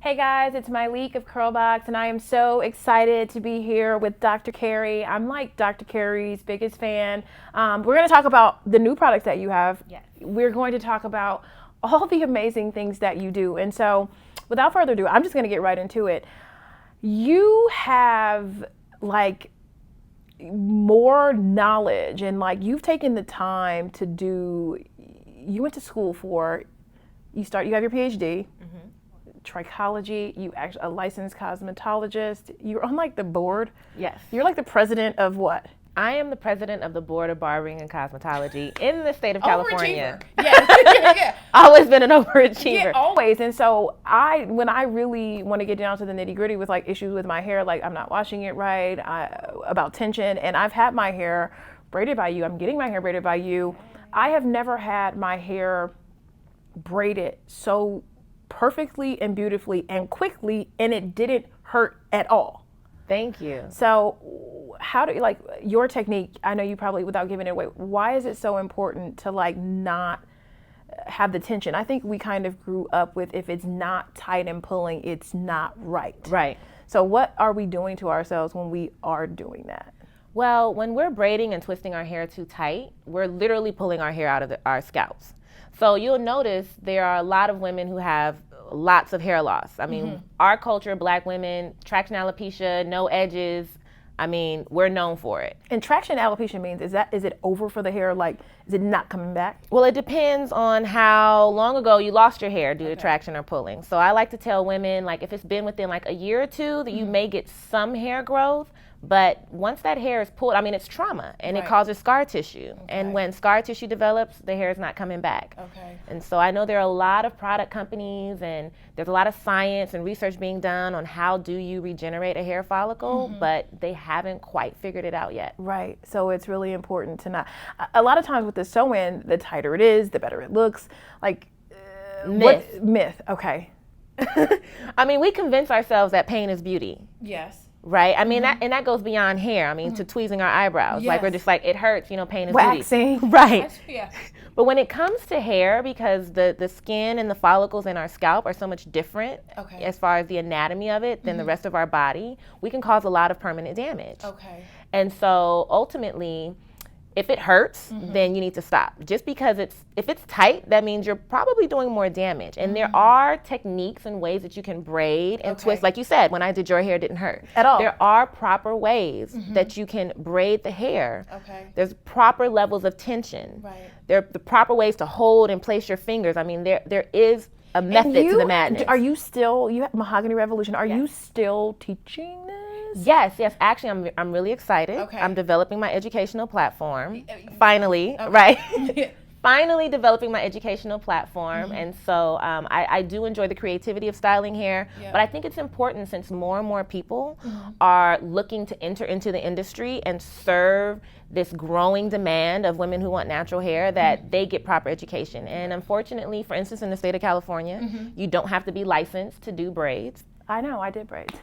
Hey guys, it's my week of curlBOX, and I am so excited to be here with Dr. Kari. I'm like Dr. Kari's biggest fan. We're going to talk about the new products that you have. Yes. We're going to talk about all the amazing things that you do. And so, without further ado, I'm just going to get right into it. You have like more knowledge, and like you've taken the time to do. You went to school for. You have your PhD. Mm-hmm. Trichology, you actually a licensed cosmetologist. You're on like the board. Yes. You're like the president of what? I am the president of the Board of Barbering and Cosmetology in the state of California. Yeah. Always been an overachiever. Yeah, always. And so when I really want to get down to the nitty gritty with like issues with my hair, like I'm not washing it right, about tension, and I've had my hair braided by you. I'm getting my hair braided by you. I have never had my hair braided so perfectly and beautifully and quickly, and it didn't hurt at all. Thank you. So how do you like your technique? I know you probably, without giving it away, why is it so important to like not have the tension? I think we kind of grew up with, if it's not tight and pulling, it's not right. Right. So what are we doing to ourselves when we are doing that? Well, when we're braiding and twisting our hair too tight, we're literally pulling our hair out of our scalps. So you'll notice there are a lot of women who have lots of hair loss. I mean, our culture, Black women, traction alopecia, no edges. I mean, we're known for it. And traction alopecia means, is it over for the hair? Like, is it not coming back? Well, it depends on how long ago you lost your hair due to traction or pulling. So I like to tell women, like, if it's been within like a year or two, that you may get some hair growth. But once that hair is pulled, I mean, it's trauma, and it causes scar tissue. Okay. And when scar tissue develops, the hair is not coming back. Okay. And so I know there are a lot of product companies, and there's a lot of science and research being done on how do you regenerate a hair follicle, but they haven't quite figured it out yet. Right. So it's really important to not. A lot of times with the sew-in, the tighter it is, the better it looks. Like myth. Myth. Okay. I mean, we convince ourselves that pain is beauty. Yes. Right? I mean, that goes beyond hair. I mean, to tweezing our eyebrows. Yes. Like, we're just like, it hurts, pain is waxing. beauty. Right. Yeah. But when it comes to hair, because the skin and the follicles in our scalp are so much different as far as the anatomy of it than the rest of our body, we can cause a lot of permanent damage. Okay. And so ultimately, if it hurts, then you need to stop. Just because if it's tight, that means you're probably doing more damage. And there are techniques and ways that you can braid and twist. Like you said, when I did your hair, it didn't hurt. At all. There are proper ways that you can braid the hair. Okay. There's proper levels of tension. Right. There are the proper ways to hold and place your fingers. I mean, there is a method to the madness. Are you still, you have Mahogany Revolution, are you still teaching this? Yes. Actually, I'm really excited. Okay. I'm developing my educational platform. Finally, right? Finally developing my educational platform. And so I do enjoy the creativity of styling hair, but I think it's important, since more and more people are looking to enter into the industry and serve this growing demand of women who want natural hair, that they get proper education. And unfortunately, for instance, in the state of California, you don't have to be licensed to do braids. I know, I did braids.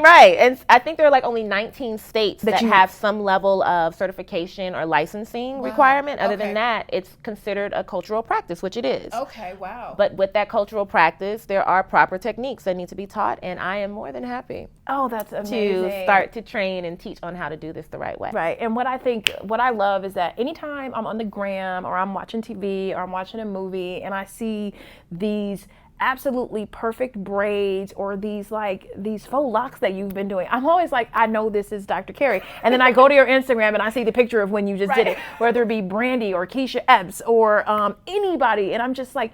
Right. And I think there are like only 19 states that have some level of certification or licensing requirement. Other than that, it's considered a cultural practice, which it is. Okay, wow. But with that cultural practice, there are proper techniques that need to be taught, and I am more than happy that's amazing. to start to train and teach on how to do this the right way. Right. And what I love is that anytime I'm on the gram, or I'm watching TV, or I'm watching a movie, and I see these absolutely perfect braids, or these faux locks that you've been doing, I'm always like, I know this is Dr. Kari. And then I go to your Instagram and I see the picture of when you just did it, whether it be Brandy or Keisha Epps or anybody, and I'm just like,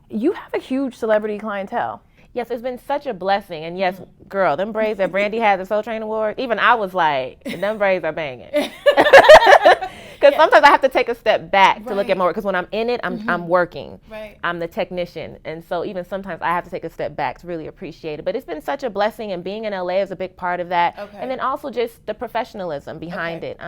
you have a huge celebrity clientele. Yes, it's been such a blessing. And yes, girl, them braids that Brandy had at the Soul Train Award, even I was like, them braids are banging. Because sometimes I have to take a step back to look at my work. Because when I'm in it, I'm working. Right. I'm the technician. And so even sometimes I have to take a step back to really appreciate it. But it's been such a blessing, and being in LA is a big part of that. Okay. And then also just the professionalism behind it.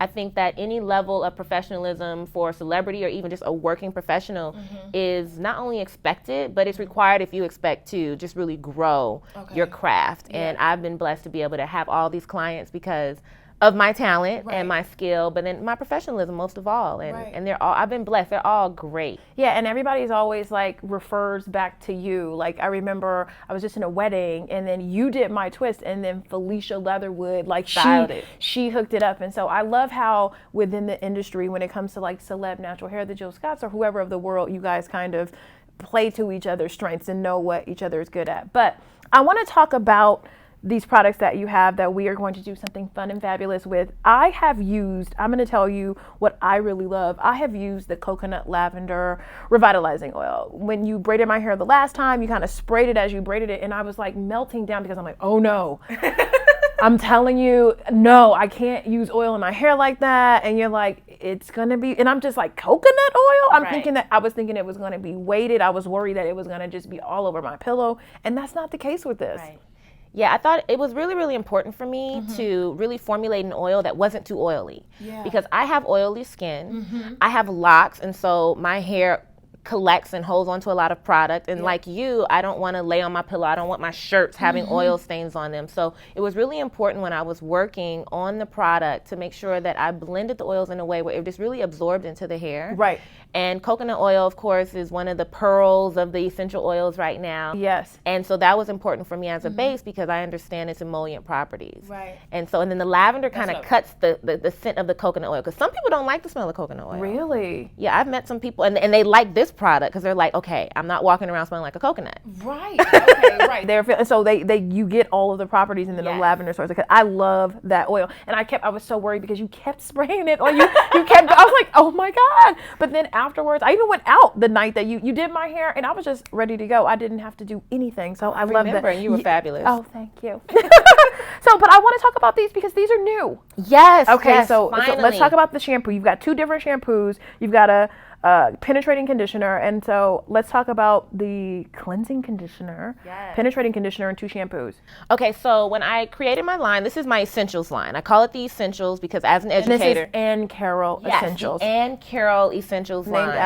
I think that any level of professionalism for a celebrity, or even just a working professional, is not only expected, but it's required if you expect to just really grow your craft. And I've been blessed to be able to have all these clients, because of my talent and my skill, but then my professionalism most of all. And they're all, I've been blessed. They're all great. Yeah, and everybody's always like refers back to you. Like I remember I was just in a wedding and then you did my twist and then Felicia Leatherwood, like she hooked it up. And so I love how within the industry, when it comes to like celeb natural hair, the Jill Scotts or whoever of the world, you guys kind of play to each other's strengths and know what each other is good at. But I want to talk about these products that you have that we are going to do something fun and fabulous with. I'm going to tell you what I really love. I have used the coconut lavender revitalizing oil. When you braided my hair the last time, you kind of sprayed it as you braided it, and I was like melting down because I'm like, oh no. I'm telling you, no, I can't use oil in my hair like that. And you're like, it's going to be, and I'm just like, coconut oil? I was thinking it was going to be weighted. I was worried that it was going to just be all over my pillow. And that's not the case with this. Right. Yeah, I thought it was really, really important for me to really formulate an oil that wasn't too oily. Yeah. Because I have oily skin, I have locks, and so my hair collects and holds onto a lot of product. And like you, I don't want to lay on my pillow. I don't want my shirts having oil stains on them. So it was really important when I was working on the product to make sure that I blended the oils in a way where it just really absorbed into the hair. Right. And coconut oil, of course, is one of the pearls of the essential oils right now. Yes. And so that was important for me as a base because I understand its emollient properties. Right. And so, and then the lavender kind of cuts the scent of the coconut oil because some people don't like the smell of coconut oil. Really? Yeah, I've met some people and they like this product because they're like, okay, I'm not walking around smelling like a coconut. Right. Okay. Right. So you get all of the properties in the lavender source. Because I love that oil, and I was so worried because you kept spraying it, or you kept. I was like, oh my god! But then afterwards, I even went out the night that you did my hair, and I was just ready to go. I didn't have to do anything, so I love that. And you were fabulous. Oh, thank you. But I want to talk about these because these are new. Yes. Okay. Yes, so let's talk about the shampoo. You've got two different shampoos. You've got a penetrating conditioner, and so let's talk about the cleansing conditioner, penetrating conditioner, and two shampoos. Okay, so when I created my line, this is my essentials line. I call it the essentials because as an educator, and this is AnnCarol Essentials. The AnnCarol Essentials named line.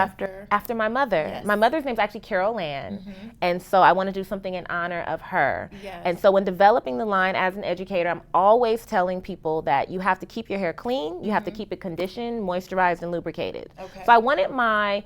After my mother. Yes. My mother's name's actually Carol Ann, and so I want to do something in honor of her. Yes. And so when developing the line as an educator, I'm always telling people that you have to keep your hair clean, you have to keep it conditioned, moisturized, and lubricated. Okay. So I wanted my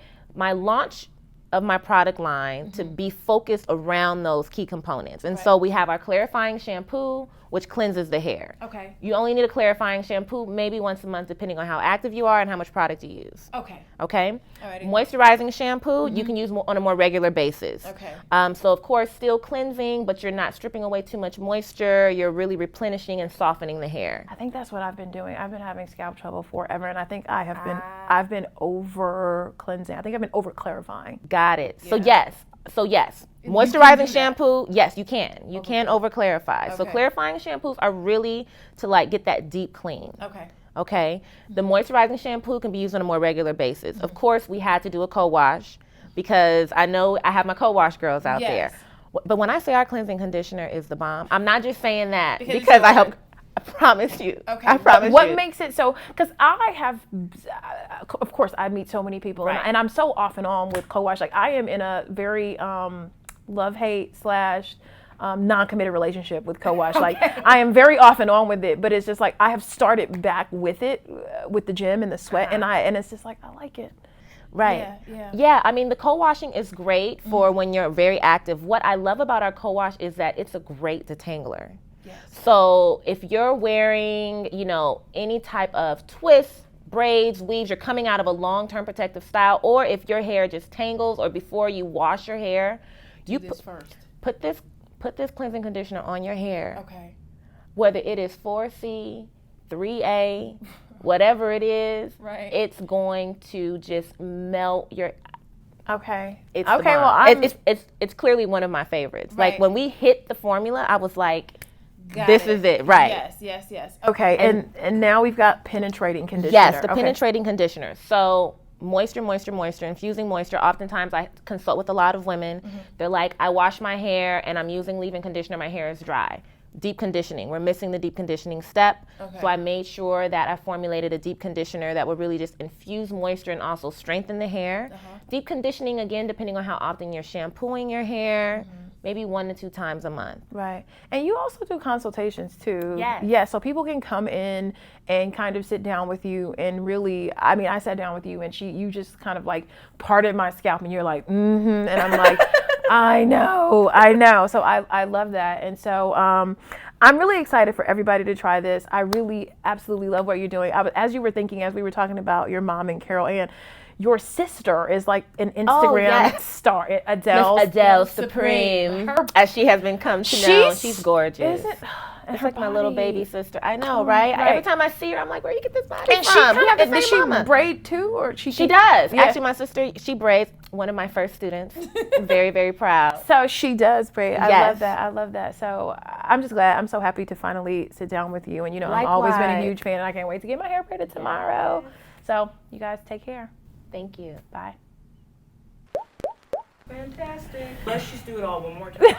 launch of my product line to be focused around those key components. And so we have our clarifying shampoo, which cleanses the hair. Okay. You only need a clarifying shampoo maybe once a month depending on how active you are and how much product you use. Okay. Okay? Alrighty. Moisturizing shampoo, you can use on a more regular basis. Okay. So of course still cleansing, but you're not stripping away too much moisture. You're really replenishing and softening the hair. I think that's what I've been doing. I've been having scalp trouble forever, and I think I've been over cleansing. I think I've been over clarifying. Got it. Yeah. So yes. Moisturizing shampoo, yes, you can. You can over clarify. Okay. So clarifying shampoos are really to like get that deep clean. Okay. Okay. The moisturizing shampoo can be used on a more regular basis. Of course, we had to do a co-wash because I know I have my co-wash girls out there. But when I say our cleansing conditioner is the bomb, I'm not just saying that because I hope. I promise you. Okay. I promise what makes it so? Because I have, of course, I meet so many people, and I'm so off and on with co-wash. Like I am in a very love-hate / non-committed relationship with co-wash. Like I am very off and on with it, but it's just like I have started back with it, with the gym and the sweat, and it's just like I like it. Right. Yeah. I mean, the co-washing is great for when you're very active. What I love about our co-wash is that it's a great detangler. Yes. So if you're wearing, any type of twists, braids, weaves, you're coming out of a long-term protective style, or if your hair just tangles, or before you wash your hair, put this cleansing conditioner on your hair. Okay. Whether it is 4C, 3A, whatever it is, it's going to just melt your. Okay. It's it's clearly one of my favorites. Right. Like when we hit the formula, I was like. This is it, right? Yes. Okay, and now we've got penetrating conditioner. Yes, the penetrating conditioner. So moisture, infusing moisture. Oftentimes I consult with a lot of women. They're like, I wash my hair and I'm using leave-in conditioner, my hair is dry. Deep conditioning. We're missing the deep conditioning step. Okay. So I made sure that I formulated a deep conditioner that would really just infuse moisture and also strengthen the hair. Deep conditioning, again, depending on how often you're shampooing your hair. maybe 1 to 2 times a month. Right. And you also do consultations too. Yes. Yeah, so people can come in and kind of sit down with you and really, I mean, I sat down with you and you just kind of like parted my scalp and you're like, and I'm like, I know. So I love that. And so I'm really excited for everybody to try this. I really absolutely love what you're doing. As you were thinking, as we were talking about your mom and Carol Ann, your sister is like an Instagram star, Adele Supreme, as she has been come to know. She's gorgeous. It's like my little baby sister. I know, right? Every time I see her, I'm like, where you get this body from? Does she braid too, or she does. Yeah. Actually, my sister, she braids. One of my first students. Very, very proud. So she does braid. I love that. So I'm just glad. I'm so happy to finally sit down with you. And you know, I've always been a huge fan, and I can't wait to get my hair braided tomorrow. So you guys take care. Thank you. Bye. Fantastic. Let's just do it all one more time.